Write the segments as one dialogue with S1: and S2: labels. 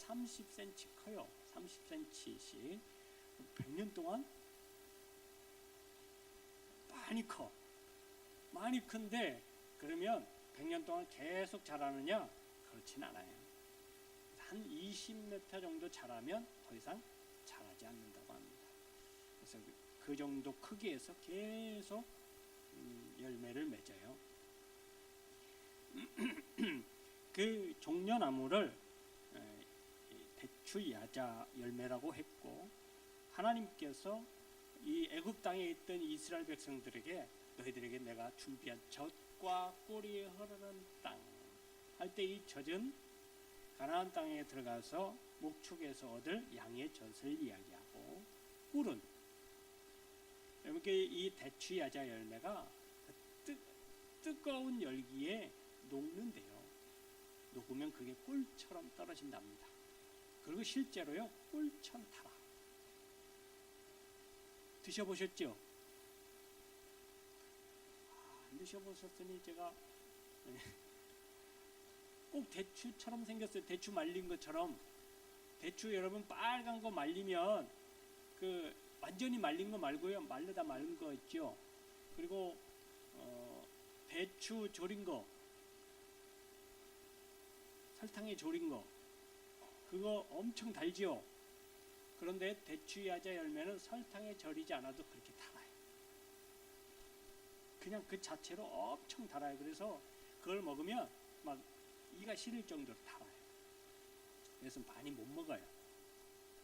S1: 30cm 커요. 30cm씩 100년 동안 많이 커. 많이 큰데 그러면 100년 동안 계속 자라느냐? 그렇진 않아요. 한 20m 정도 자라면 더 이상 자라지 않는다고 합니다. 그래서 그 정도 크기에서 계속 열매를 맺어요. 그 종려나무를 대추 야자 열매라고 했고, 하나님께서 이 애굽 땅에 있던 이스라엘 백성들에게 너희들에게 내가 준비한 젖과 꿀이 흐르는 땅 할 때 이 젖은 가나안 땅에 들어가서 목축에서 얻을 양의 젖을 이야기하고, 꿀은 이렇게 이 대추 야자 열매가 뜨거운 열기에 녹는데요. 녹으면 그게 꿀처럼 떨어진답니다. 그리고 실제로요, 꿀처럼 달아. 드셔보셨죠? 안 드셔보셨으니 제가 꼭 대추처럼 생겼어요. 대추 말린 것처럼. 대추 여러분 빨간 거 말리면 그 완전히 말린 거 말고요, 말르다 말은 거 있죠. 그리고 대추 졸인 거, 설탕에 졸인 거, 그거 엄청 달지요. 그런데 대추 야자 열매는 설탕에 절이지 않아도 그렇게 달아요. 그냥 그 자체로 엄청 달아요. 그래서 그걸 먹으면 막 이가 시릴 정도로 달아요. 그래서 많이 못 먹어요.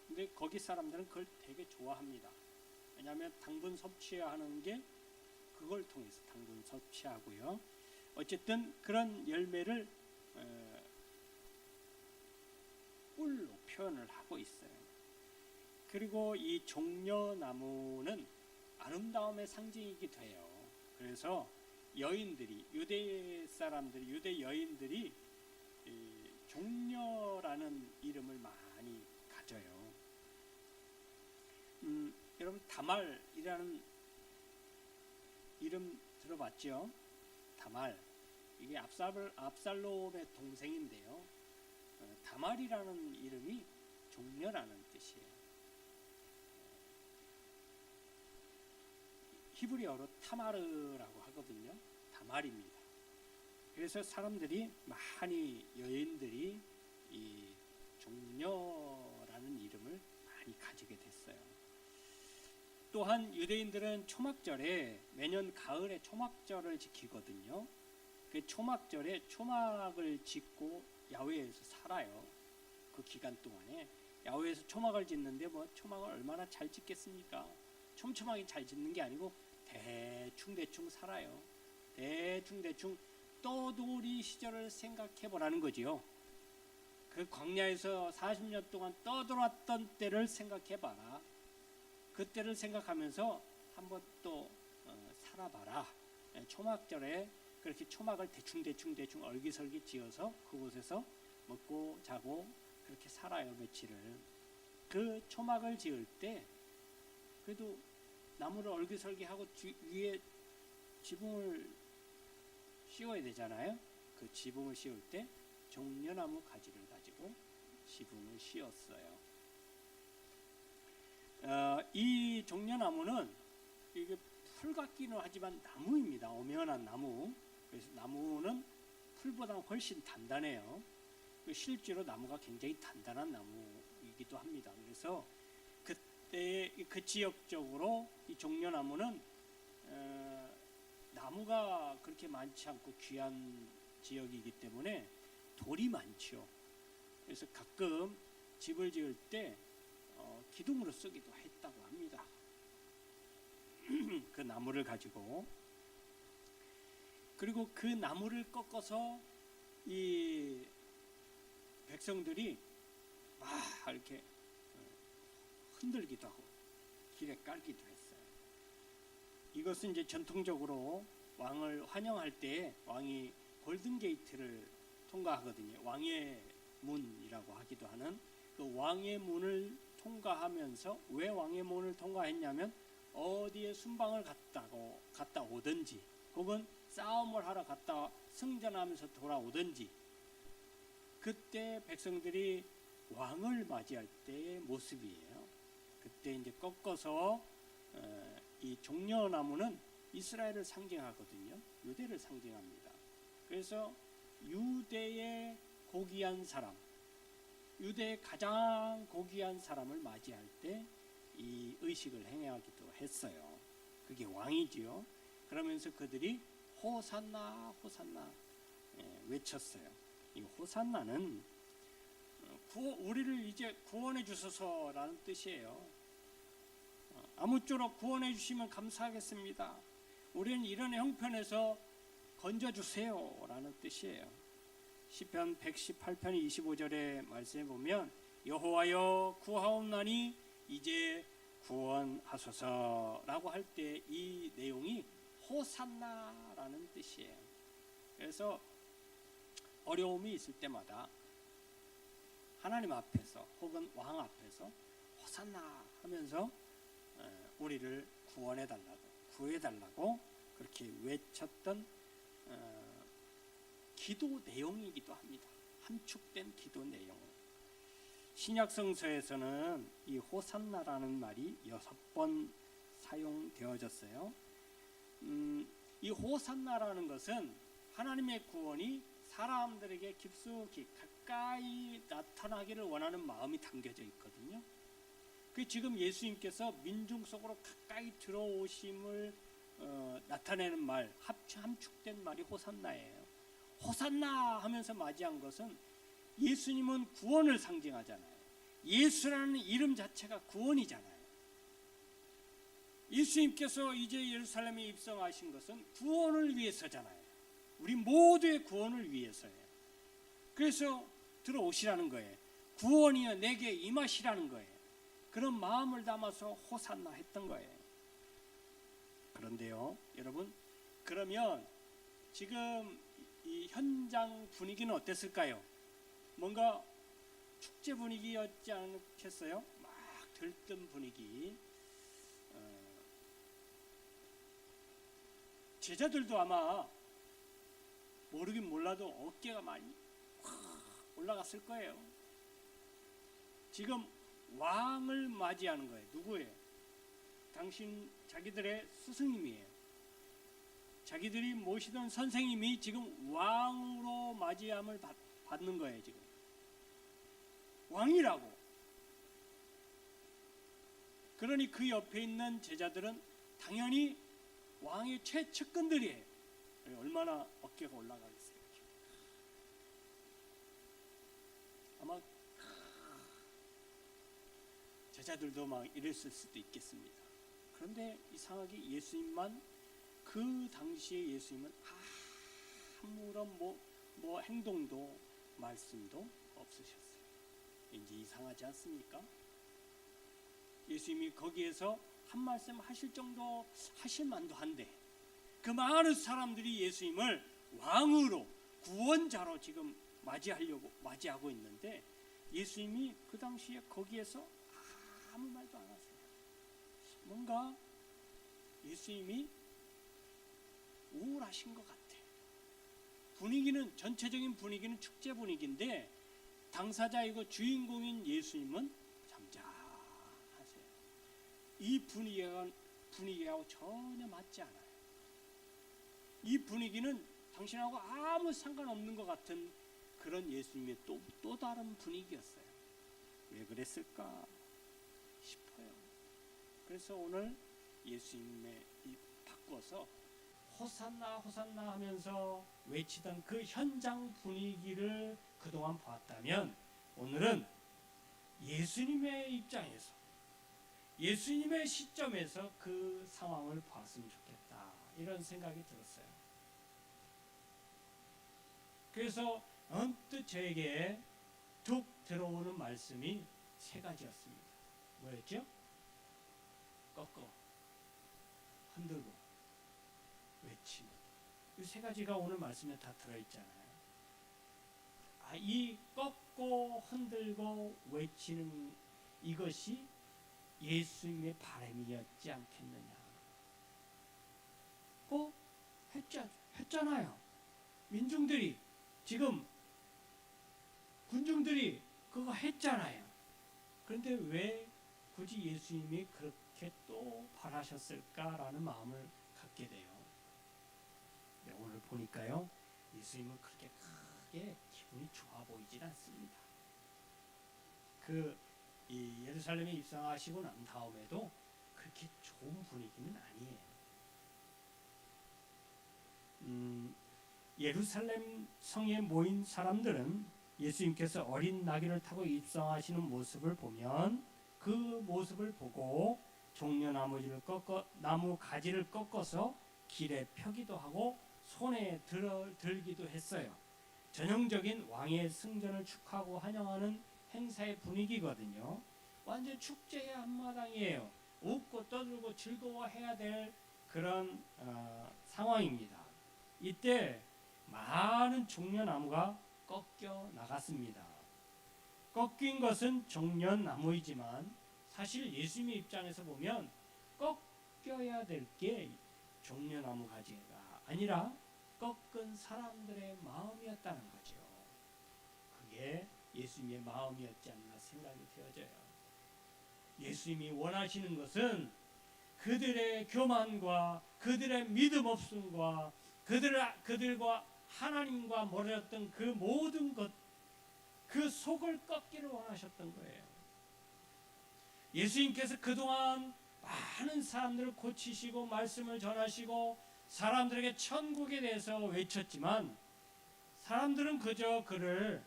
S1: 근데 거기 사람들은 그걸 되게 좋아합니다. 왜냐하면 당분 섭취하는 게 그걸 통해서 당분 섭취하고요. 어쨌든 그런 열매를 꿀로 표현을 하고 있어요. 그리고 이 종려나무는 아름다움의 상징이기도 해요. 그래서 여인들이, 유대 사람들이, 유대 여인들이 종려라는 이름을 많이 가져요. 여러분 다말이라는 이름 들어봤죠? 다말, 이게 압살롬의 동생인데요. 다말이라는 이름이 종려라는 뜻이에요. 히브리어로 타마르라고 하거든요. 다말입니다. 그래서 사람들이 많이, 여인들이 이 종려라는 이름을 많이 가지게 됐어요. 또한 유대인들은 초막절에, 매년 가을에 초막절을 지키거든요. 그 초막절에 초막을 짓고 야외에서 살아요. 그 기간 동안에 야외에서 초막을 짓는데 뭐 초막을 얼마나 잘 짓겠습니까? 촘촘하게 잘 짓는 게 아니고 대충 살아요. 대충 떠돌이 시절을 생각해 보라는 거지요. 그 광야에서 40년 동안 떠돌았던 때를 생각해 봐라. 그때를 생각하면서 한번 또 살아봐라. 초막절에 그렇게 초막을 대충 얼기설기 지어서 그곳에서 먹고 자고 그렇게 살아요, 며칠을. 그 초막을 지을 때 그래도 나무를 얼기설기하고 위에 지붕을 씌워야 되잖아요. 그 지붕을 씌울 때 종려나무 가지를 가지고 지붕을 씌웠어요. 이 종려나무는 이게 풀 같기는 하지만 나무입니다. 엄연한 나무. 그래서 나무는 풀보다 훨씬 단단해요. 실제로 나무가 굉장히 단단한 나무이기도 합니다. 그래서 그때 그 지역적으로 이 종려나무는 나무가 그렇게 많지 않고 귀한 지역이기 때문에 돌이 많죠. 그래서 가끔 집을 지을 때 기둥으로 쓰기도 했다고 합니다. 그 나무를 가지고. 그리고 그 나무를 꺾어서 이 백성들이 막 이렇게 흔들기도 하고 길에 깔기도 했어요. 이것은 이제 전통적으로 왕을 환영할 때 왕이 골든 게이트를 통과하거든요. 왕의 문이라고 하기도 하는 그 왕의 문을 통과하면서, 왜 왕의 문을 통과했냐면 어디에 순방을 갔다 오든지 혹은 싸움을 하러 갔다 승전하면서 돌아오든지 그때 백성들이 왕을 맞이할 때의 모습이에요. 그때 이제 꺾어서 이 종려나무는 이스라엘을 상징하거든요. 유대를 상징합니다. 그래서 유대의 고귀한 사람, 유대의 가장 고귀한 사람을 맞이할 때 이 의식을 행하기도 했어요. 그게 왕이지요. 그러면서 그들이 호산나 호산나 외쳤어요. 이 호산나는 우리를 이제 구원해 주소서라는 뜻이에요. 아무쪼록 구원해 주시면 감사하겠습니다. 우리는 이런 형편에서 건져 주세요 라는 뜻이에요. 시편 118편 25절의 말씀에 보면 여호와여 구하옵나니 이제 구원하소서라고 할 때 이 내용이 호산나라는 뜻이에요. 그래서 어려움이 있을 때마다 하나님 앞에서 혹은 왕 앞에서 호산나 하면서 우리를 구원해달라고 구해달라고 그렇게 외쳤던 기도 내용이기도 합니다. 함축된 기도 내용. 신약 성서에서는 이 호산나라는 말이 6번 사용되어졌어요. 이 호산나라는 것은 하나님의 구원이 사람들에게 깊숙이 가까이 나타나기를 원하는 마음이 담겨져 있거든요. 그 지금 예수님께서 민중 속으로 가까이 들어오심을 나타내는 말, 함축된 말이 호산나예요. 호산나 하면서 맞이한 것은 예수님은 구원을 상징하잖아요. 예수라는 이름 자체가 구원이잖아요. 예수님께서 이제 예루살렘에 입성하신 것은 구원을 위해서잖아요. 우리 모두의 구원을 위해서예요. 그래서 들어오시라는 거예요. 구원이여 내게 임하시라는 거예요. 그런 마음을 담아서 호산나 했던 거예요. 그런데요, 여러분, 그러면 지금 이 현장 분위기는 어땠을까요? 뭔가 축제 분위기였지 않겠어요? 막 들뜬 분위기. 제자들도 아마 모르긴 몰라도 어깨가 많이 확 올라갔을 거예요. 지금 왕을 맞이하는 거예요. 누구예요? 당신 자기들의 스승님이에요. 자기들이 모시던 선생님이 지금 왕으로 맞이함을 받는 거예요. 지금 왕이라고. 그러니 그 옆에 있는 제자들은 당연히 왕의 최측근들이에요. 얼마나 어깨가 올라가겠어요. 아마 제자들도 막 이랬을 수도 있겠습니다. 그런데 이상하게 예수님만 그 당시에 예수님은 아무런 뭐 행동도 말씀도 없으셨어요. 왠지 이상하지 않습니까? 예수님이 거기에서 한 말씀 하실 정도 하실 만도 한데 그 많은 사람들이 예수님을 왕으로 구원자로 지금 맞이하고 있는데 예수님이 그 당시에 거기에서 아무 말도 안 하세요. 뭔가 예수님이 우울하신 것 같아. 전체적인 분위기는 축제 분위기인데 당사자이고 주인공인 예수님은 잠잠하세요. 이 분위기하고 전혀 맞지 않아요. 이 분위기는 당신하고 아무 상관없는 것 같은 그런 예수님의 또 다른 분위기였어요. 왜 그랬을까 싶어요. 그래서 오늘 예수님의 바꿔서 호산나 호산나 하면서 외치던 그 현장 분위기를 그동안 봤다면 오늘은 예수님의 입장에서 예수님의 시점에서 그 상황을 봤으면 좋겠다 이런 생각이 들었어요. 그래서 언뜻 저에게 툭 들어오는 말씀이 세 가지였습니다. 뭐였죠? 꺾어, 흔들고, 외치는. 이 세 가지가 오늘 말씀에 다 들어있잖아요. 이 꺾고 흔들고 외치는 이것이 예수님의 바람이었지 않겠느냐. 했잖아요. 민중들이 지금 군중들이 그거 했잖아요. 그런데 왜 굳이 예수님이 그렇게 또 바라셨을까라는 마음을 갖게 돼요. 네, 오늘 보니까요, 예수님은 그렇게 크게 기분이 좋아 보이질 않습니다. 이 예루살렘에 입성하시고 난 다음에도 그렇게 좋은 분위기는 아니에요. 예루살렘 성에 모인 사람들은 예수님께서 어린 나귀를 타고 입성하시는 모습을 보면 그 모습을 보고 나무 가지를 꺾어서 길에 펴기도 하고 손에 들기도 했어요. 전형적인 왕의 승전을 축하하고 환영하는 행사의 분위기거든요. 완전 축제의 한마당이에요. 웃고 떠들고 즐거워해야 될 그런 상황입니다. 이때 많은 종려나무가 꺾여 나갔습니다. 꺾인 것은 종려나무이지만 사실 예수님의 입장에서 보면 꺾여야 될 게 종려나무 가지가 아니라 꺾은 사람들의 마음이었다는 거죠. 그게 예수님의 마음이었지 않나 생각이 되어져요. 예수님이 원하시는 것은 그들의 교만과 그들의 믿음 없음과 그들과 하나님과 멀어졌던 그 모든 것, 그 속을 꺾기를 원하셨던 거예요. 예수님께서 그동안 많은 사람들을 고치시고 말씀을 전하시고 사람들에게 천국에 대해서 외쳤지만 사람들은 그저 그를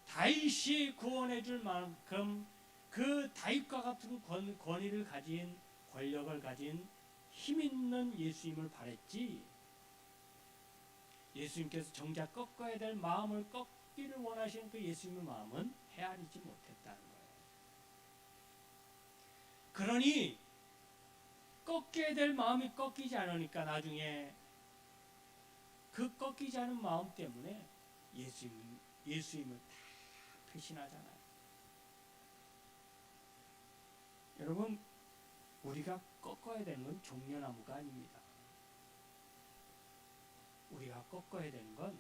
S1: 다윗이 구원해 줄 만큼 그 다윗과 같은 권위를 가진, 권력을 가진 힘 있는 예수님을 바랬지, 예수님께서 정작 꺾어야 될 마음을 꺾기를 원하시는 그 예수님의 마음은 헤아리지 못했다는 거예요. 그러니 꺾여야 될 마음이 꺾이지 않으니까 나중에 그 꺾이지 않은 마음 때문에 예수님을 다 배신하잖아요. 여러분, 우리가 꺾어야 되는 건 종려나무가 아닙니다. 우리가 꺾어야 되는 건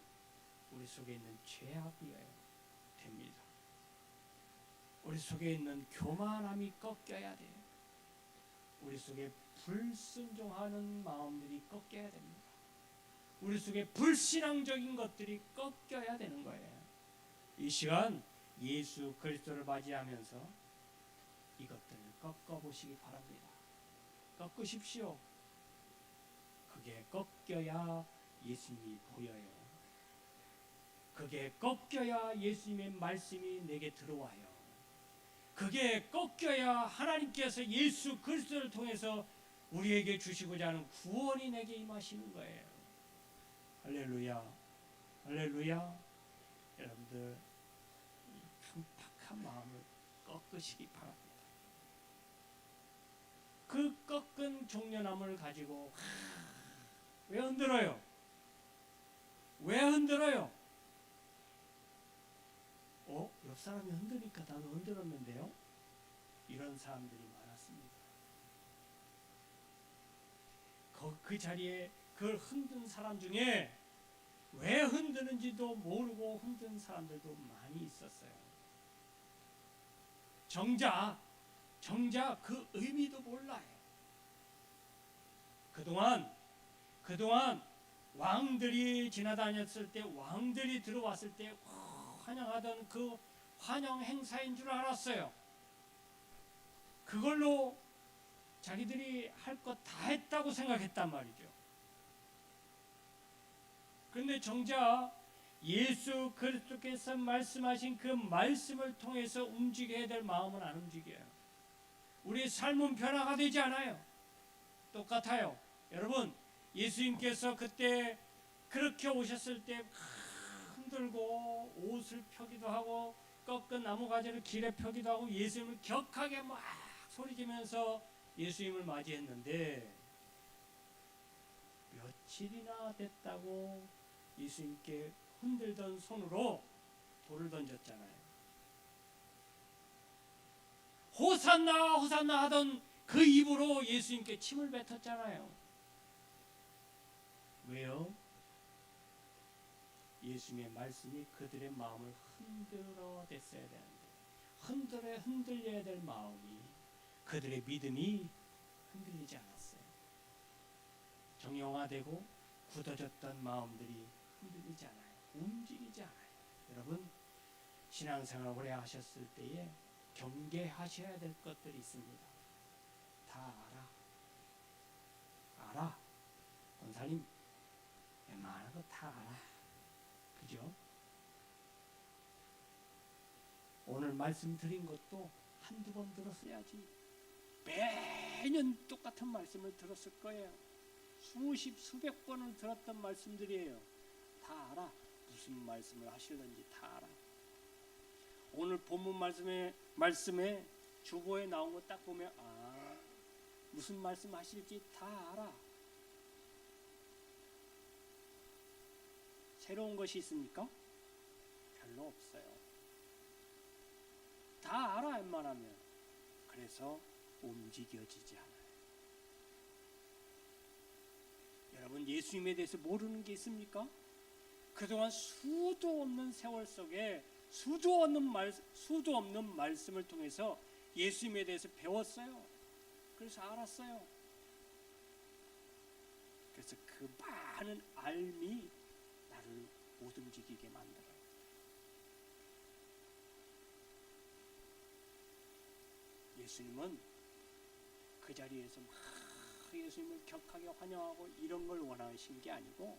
S1: 우리 속에 있는 죄악이어야 됩니다. 우리 속에 있는 교만함이 꺾여야 돼요. 우리 속에 불순종하는 마음들이 꺾여야 됩니다. 우리 속에 불신앙적인 것들이 꺾여야 되는 거예요. 이 시간 예수 그리스도를 맞이하면서 이것들을 꺾어보시기 바랍니다. 꺾으십시오. 그게 꺾여야 예수님이 보여요. 그게 꺾여야 예수님의 말씀이 내게 들어와요. 그게 꺾여야 하나님께서 예수 그리스도를 통해서 우리에게 주시고자 하는 구원이 내게 임하시는 거예요. 할렐루야, 할렐루야. 여러분들 이 강팍한 마음을 꺾으시기 바랍니다. 그 꺾은 종려나무를 가지고 왜 흔들어요? 왜 흔들어요? 옆 사람이 흔드니까 나도 흔들었는데요? 이런 사람들이 많았습니다. 그 자리에 그걸 흔든 사람 중에 왜 흔드는지도 모르고 흔든 사람들도 많이 있었어요. 정작 그 의미도 몰라요. 그동안 왕들이 지나다녔을 때, 왕들이 들어왔을 때 환영하던 그 환영 행사인 줄 알았어요. 그걸로 자기들이 할 것 다 했다고 생각했단 말이죠. 그런데 정작 예수 그리스도께서 말씀하신 그 말씀을 통해서 움직여야 될 마음은 안 움직여요. 우리의 삶은 변화가 되지 않아요. 똑같아요. 여러분, 예수님께서 그때 그렇게 오셨을 때 흔들고 옷을 펴기도 하고 꺾은 나무가지를 길에 펴기도 하고 예수님을 격하게 막 소리지면서 예수님을 맞이했는데 며칠이나 됐다고 예수님께 흔들던 손으로 돌을 던졌잖아요. 호산나 호산나 하던 그 입으로 예수님께 침을 뱉었잖아요. 왜요? 예수님의 말씀이 그들의 마음을 흔들어 댔어야 되는데 흔들려야 될 마음이, 그들의 믿음이 흔들리지 않았어요. 정형화되고 굳어졌던 마음들이 흔들리지 않아요. 움직이지 않아요. 여러분, 신앙생활 오래 하셨을 때에 경계하셔야 될 것들이 있습니다. 다 알아. 권사님, 웬만한 거 다 알아. 그죠? 오늘 말씀 드린 것도 한두 번 들었어야지. 매년 똑같은 말씀을 들었을 거예요. 수백 번을 들었던 말씀들이에요. 다 알아. 무슨 말씀을 하실는지 다 알아. 오늘 본문 말씀에 주보에 나온 거 딱 보면 무슨 말씀 하실지 다 알아. 새로운 것이 있습니까? 별로 없어요. 다 알아 웬만하면. 그래서 움직여지지 않아요. 여러분, 예수님에 대해서 모르는 게 있습니까? 그동안 수도 없는 세월 속에 수도 없는 말씀을 통해서 예수님에 대해서 배웠어요. 그래서 알았어요. 그래서 그 많은 알미 나를 못 움직이게 만들어요. 예수님은 그 자리에서 막 예수님을 격하게 환영하고 이런 걸 원하신 게 아니고,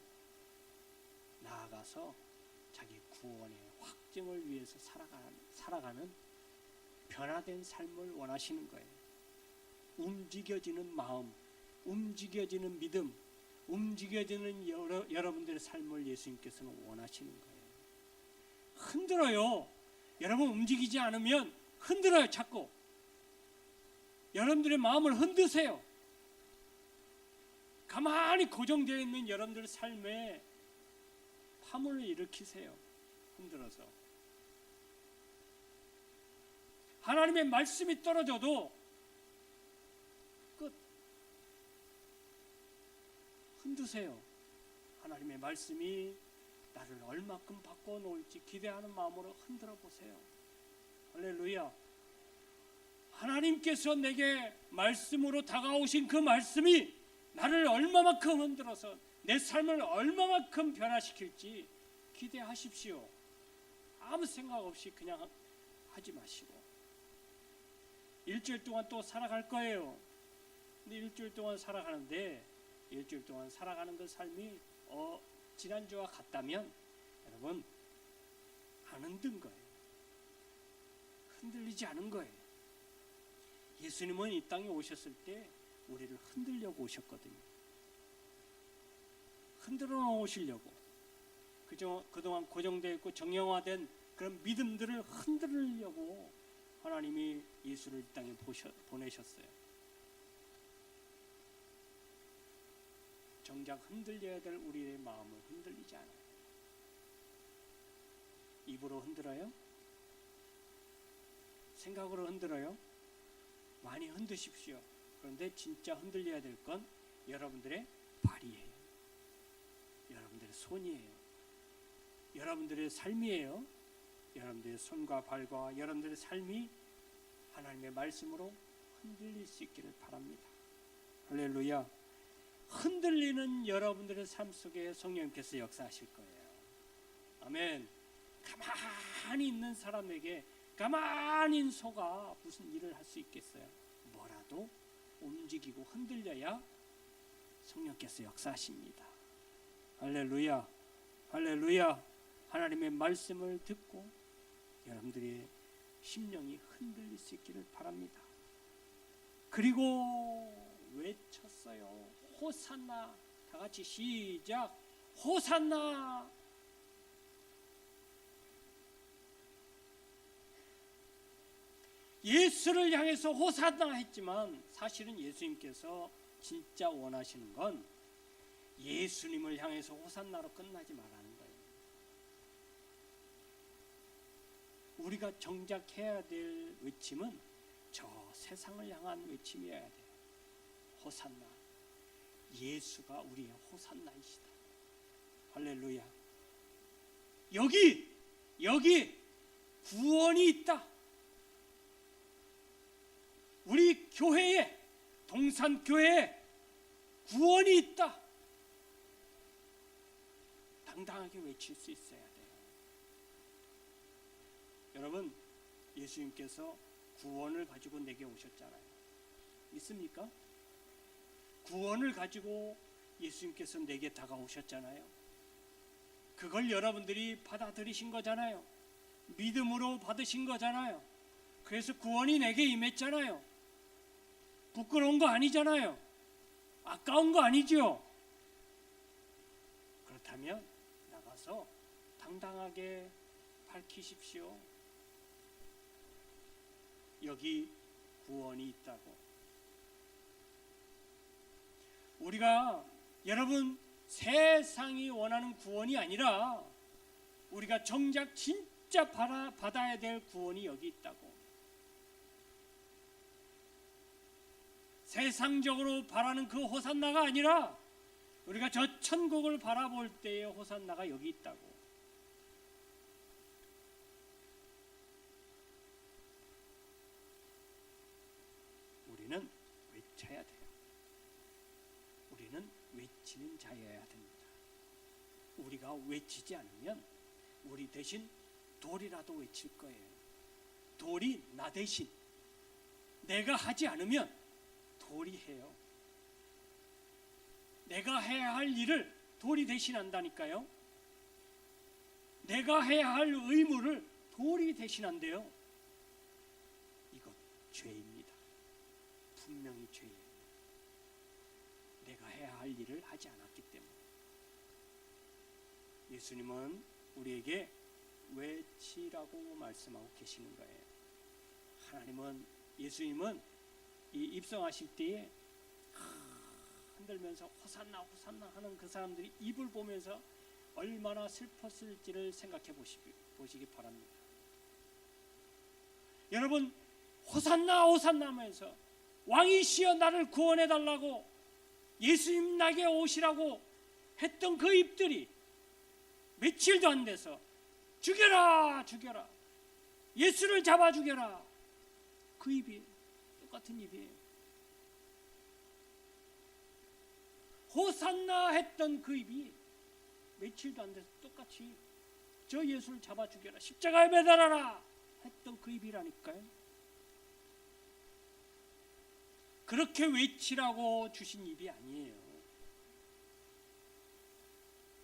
S1: 나아가서 자기 구원의 확증을 위해서 살아가는 변화된 삶을 원하시는 거예요. 움직여지는 마음, 움직여지는 믿음, 움직여지는 여러분들의 삶을 예수님께서는 원하시는 거예요. 흔들어요. 여러분, 움직이지 않으면 흔들어요. 자꾸 여러분들의 마음을 흔드세요. 가만히 고정되어 있는 여러분들의 삶에 파문을 일으키세요. 흔들어서. 하나님의 말씀이 떨어져도 끝. 흔드세요. 하나님의 말씀이 나를 얼마큼 바꿔놓을지 기대하는 마음으로 흔들어 보세요. 할렐루야. 하나님께서 내게 말씀으로 다가오신 그 말씀이 나를 얼마만큼 흔들어서 내 삶을 얼마만큼 변화시킬지 기대하십시오. 아무 생각 없이 그냥 하지 마시고. 일주일 동안 또 살아갈 거예요. 근데 일주일 동안 살아가는데, 일주일 동안 살아가는 그 삶이 지난주와 같다면 여러분, 안 흔든 거예요. 흔들리지 않은 거예요. 예수님은 이 땅에 오셨을 때 우리를 흔들려고 오셨거든요. 흔들어 놓으시려고. 그동안 고정되어 있고 정형화된 그런 믿음들을 흔들려고 하나님이 예수를 이 땅에 보내셨어요. 정작 흔들려야 될 우리의 마음을 흔들리지 않아요. 입으로 흔들어요? 생각으로 흔들어요? 많이 흔드십시오. 그런데 진짜 흔들려야 될 건 여러분들의 발이에요. 여러분들의 손이에요. 여러분들의 삶이에요. 여러분들의 손과 발과 여러분들의 삶이 하나님의 말씀으로 흔들릴 수 있기를 바랍니다. 할렐루야. 흔들리는 여러분들의 삶 속에 성령님께서 역사하실 거예요. 아멘. 가만히 있는 사람에게 가만히 있는 소가 무슨 일을 할 수 있겠어요? 뭐라도 움직이고 흔들려야 성령께서 역사하십니다. 할렐루야. 할렐루야. 하나님의 말씀을 듣고 여러분들의 심령이 흔들릴 수 있기를 바랍니다. 그리고 외쳤어요. 호산나. 다 같이 시작. 호산나. 예수를 향해서 호산나 했지만 사실은 예수님께서 진짜 원하시는 건 예수님을 향해서 호산나로 끝나지 말라는 거예요. 우리가 정작 해야 될 외침은 저 세상을 향한 외침이어야 돼요. 호산나. 예수가 우리의 호산나이시다. 할렐루야. 여기 구원이 있다. 우리 교회에, 동산교회에 구원이 있다. 당당하게 외칠 수 있어야 돼요. 여러분, 예수님께서 구원을 가지고 내게 오셨잖아요. 믿습니까? 구원을 가지고 예수님께서 내게 다가오셨잖아요. 그걸 여러분들이 받아들이신 거잖아요. 믿음으로 받으신 거잖아요. 그래서 구원이 내게 임했잖아요. 부끄러운 거 아니잖아요. 아까운 거 아니죠. 그렇다면 나가서 당당하게 밝히십시오. 여기 구원이 있다고. 우리가, 여러분, 세상이 원하는 구원이 아니라 우리가 정작 진짜 받아야 될 구원이 여기 있다고. 세상적으로 바라는 그 호산나가 아니라 우리가 저 천국을 바라볼 때의 호산나가 여기 있다고. 우리는 외쳐야 돼요. 우리는 외치는 자여야 됩니다. 우리가 외치지 않으면 우리 대신 돌이라도 외칠 거예요. 돌이 나 대신, 내가 하지 않으면 돌이 해요. 내가 해야 할 일을 돌이 대신한다니까요. 내가 해야 할 의무를 돌이 대신한대요. 이것 죄입니다. 분명히 죄예요. 내가 해야 할 일을 하지 않았기 때문에. 예수님은 우리에게 외치라고 말씀하고 계시는 거예요. 하나님은, 예수님은 이 입성하실 때에 흔들면서 호산나 호산나 하는 그 사람들이 입을 보면서 얼마나 슬펐을지를 생각해 보시기 바랍니다. 여러분, 호산나 호산나 하면서 왕이시여 나를 구원해 달라고, 예수님 나게 오시라고 했던 그 입들이 며칠도 안 돼서 죽여라 죽여라, 예수를 잡아 죽여라, 그 입이 똑같은 입이에요. 호산나 했던 그 입이 며칠도 안 돼서 똑같이 저 예수를 잡아 죽여라, 십자가에 매달아라 했던 그 입이라니까요. 그렇게 외치라고 주신 입이 아니에요.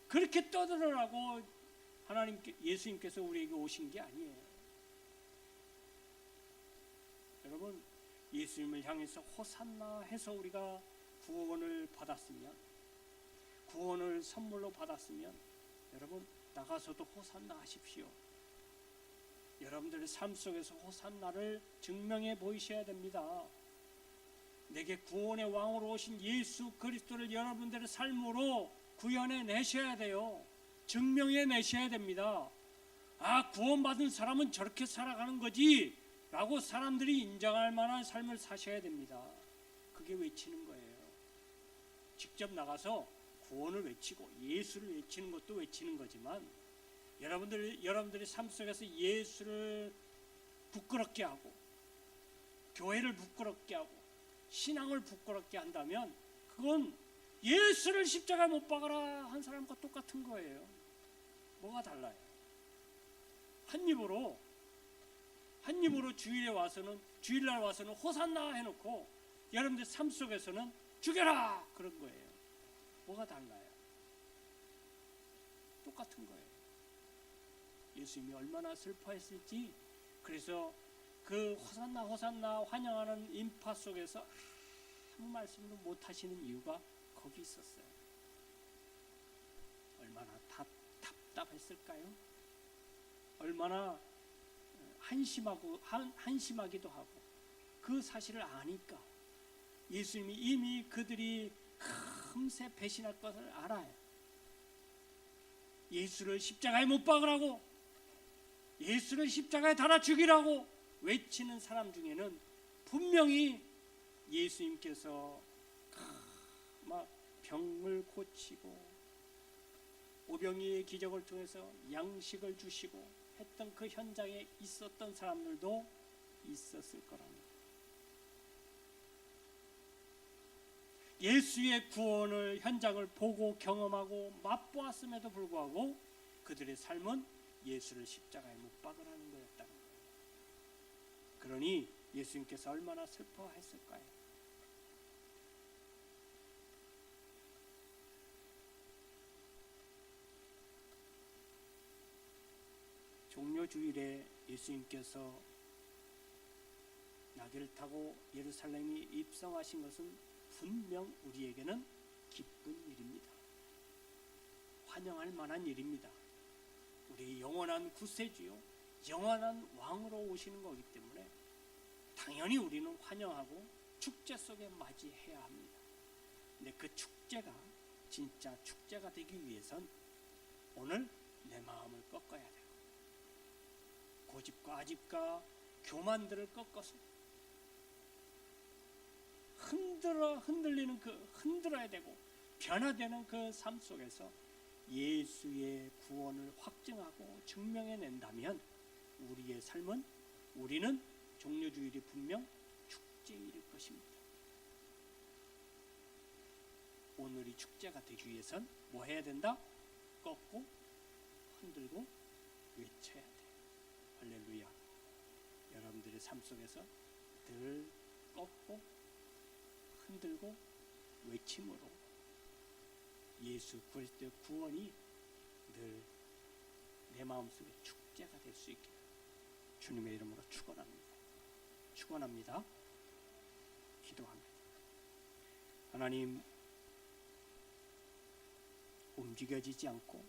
S1: 그렇게 떠들으라고 예수님께서 우리에게 오신 게 아니에요. 여러분, 예수님을 향해서 호산나 해서 우리가 구원을 받았으면, 구원을 선물로 받았으면, 여러분 나가서도 호산나 하십시오. 여러분들의 삶 속에서 호산나를 증명해 보이셔야 됩니다. 내게 구원의 왕으로 오신 예수 그리스도를 여러분들의 삶으로 구현해 내셔야 돼요. 증명해 내셔야 됩니다. 아, 구원받은 사람은 저렇게 살아가는 거지 라고 사람들이 인정할 만한 삶을 사셔야 됩니다. 그게 외치는 거예요. 직접 나가서 구원을 외치고 예수를 외치는 것도 외치는 거지만, 여러분들의 삶 속에서 예수를 부끄럽게 하고 교회를 부끄럽게 하고 신앙을 부끄럽게 한다면 그건 예수를 십자가에 못 박아라 한 사람과 똑같은 거예요. 뭐가 달라요? 한 입으로 주일날 와서는 호산나 해놓고 여러분들 삶 속에서는 죽여라 그런 거예요. 뭐가 달라요? 똑같은 거예요. 예수님이 얼마나 슬퍼했을지, 그래서 그 호산나 호산나 환영하는 인파 속에서 아무 말씀도 못 하시는 이유가 거기 있었어요. 얼마나 답답했을까요? 얼마나 한심하기도 하고, 그 사실을 아니까 예수님이 이미 그들이 금세 배신할 것을 알아요. 예수를 십자가에 못 박으라고, 예수를 십자가에 달아 죽이라고 외치는 사람 중에는 분명히 예수님께서 막 병을 고치고 오병이의 기적을 통해서 양식을 주시고 했던 그 현장에 있었던 사람들도 있었을 거랍니다. 예수의 구원을 현장을 보고 경험하고 맛보았음에도 불구하고 그들의 삶은 예수를 십자가에 못 박으라는 거였다는 거예요. 그러니 예수님께서 얼마나 슬퍼했을까요? 종료주일에 예수님께서 나귀를 타고 예루살렘에 입성하신 것은 분명 우리에게는 기쁜 일입니다. 환영할 만한 일입니다. 우리 영원한 구세주요, 영원한 왕으로 오시는 거기 때문에 당연히 우리는 환영하고 축제 속에 맞이해야 합니다. 근데 그 축제가 진짜 축제가 되기 위해선 오늘 내 마음을 꺾어야 되고, 고집과 아집과 교만들을 꺾어서 흔들리는 흔들어야 되고 변화되는 그 삶 속에서 예수의 구원을 확증하고 증명해낸다면 우리의 삶은, 우리는 종료주일이 분명 축제일 것입니다. 오늘이 축제가 되기 위해선 뭐 해야 된다? 꺾고 흔들고 외쳐야 돼. 할렐루야. 여러분들의 삶 속에서 늘 꺾고 흔들고 외침으로 예수 그리스도의 구원이 늘 내 마음속에 축제가 될 수 있게 주님의 이름으로 축원합니다. 기도합니다. 하나님, 움직여지지 않고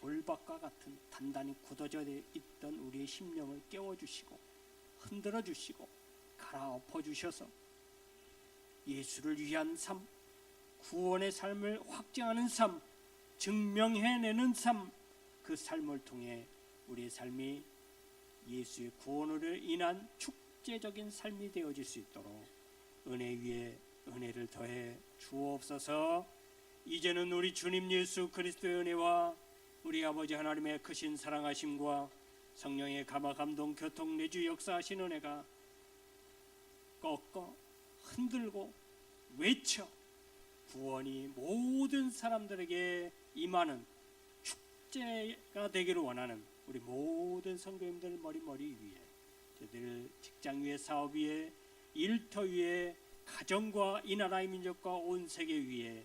S1: 돌박과 같은 단단히 굳어져 있던 우리의 심령을 깨워주시고 흔들어 주시고 갈아엎어 주셔서 예수를 위한 삶, 구원의 삶을 확증하는 삶, 증명해내는 삶, 그 삶을 통해 우리의 삶이 예수의 구원으로 인한 축제적인 삶이 되어질 수 있도록 은혜 위에 은혜를 더해 주옵소서. 이제는 우리 주님 예수 그리스도의 은혜와 우리 아버지 하나님의 크신 사랑하심과 성령의 감화 감동 교통 내주 역사하신 은혜가 꺾어 흔들고 외쳐 구원이 모든 사람들에게 임하는 축제가 되기를 원하는 우리 모든 성도님들 머리 위에, 저들 직장 위에, 사업 위에, 일터 위에, 가정과 이 나라의 민족과 온 세계 위에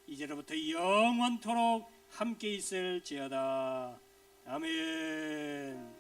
S1: 이제로부터 영원토록 함께 있을지어다. 아멘.